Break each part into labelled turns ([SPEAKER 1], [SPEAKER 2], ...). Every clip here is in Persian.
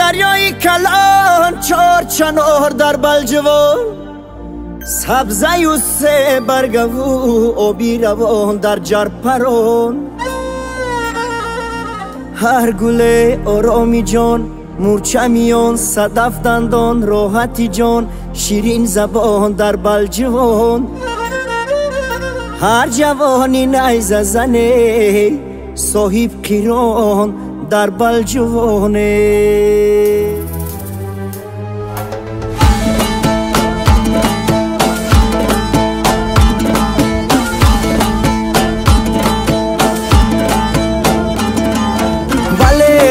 [SPEAKER 1] دریای کلان چار چنار در بلجوان سبزه و سه برگو آبی روان در جرپران هر گل آرامی جان مورچه میان صدف دندان راحتی جان شیرین زبان در بلجوان هر جوانی نیزه زنه صاحب قیران در بلجوانه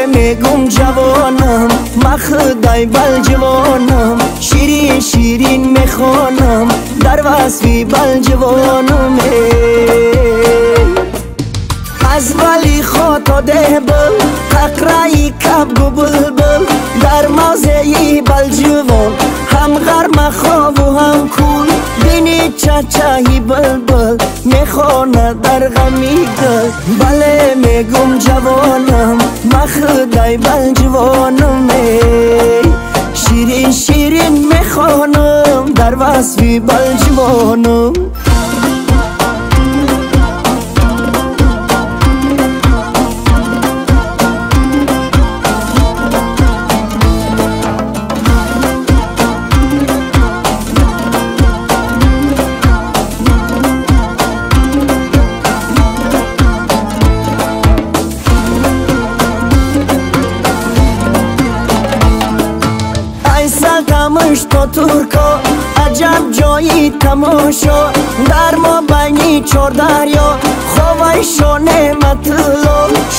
[SPEAKER 1] میگم جوانم مخدای بلجوانم شیرین شیرین میخوانم در وصفی بلجوانم از ولی خاطا ده بل ققرای کبگو بلبل در موزهی بلجوان هم غرم خواب و هم کول بینی چچهی بلبل میخوانه در غمی دل بله میگم جوانم مخدای بلجوانم شیرین شیرین میخوانم در وصفی بلجوانم تماش تو ترکا عجب جایی تماشا در ما بینی چار دریا خواه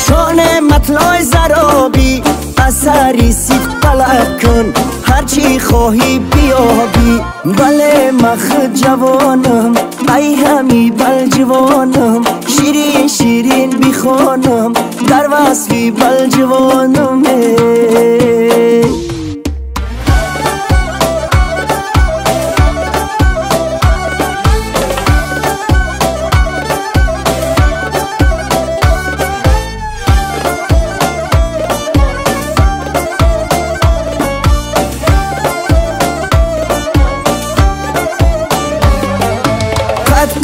[SPEAKER 1] شانه مطلع زرابی اثری سیخ طلب کن هرچی خواهی بیابی بله مخ جوانم ای همی بلجوانم شیرین شیرین بیخوانم در وصفی بلجوانم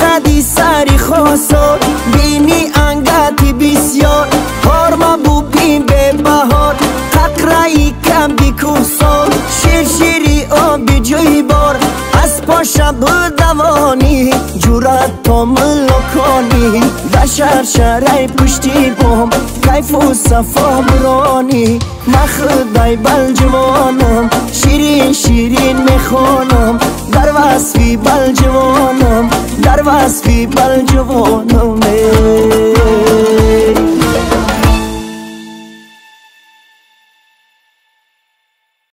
[SPEAKER 1] قدی سری خواستار بینی انگتی بسیار هارما بوبین به بهار ققرایی کم بی کوسان شیر شیری آبی جوی بار از پاشم دوانی جورت تا ملکانی بشر شرعی پشتی بام کیف و صفا برانی مخدای بلجوانم شیرین شیرین میخوانم در وصفی بلجوانم در وصفی بلجوانم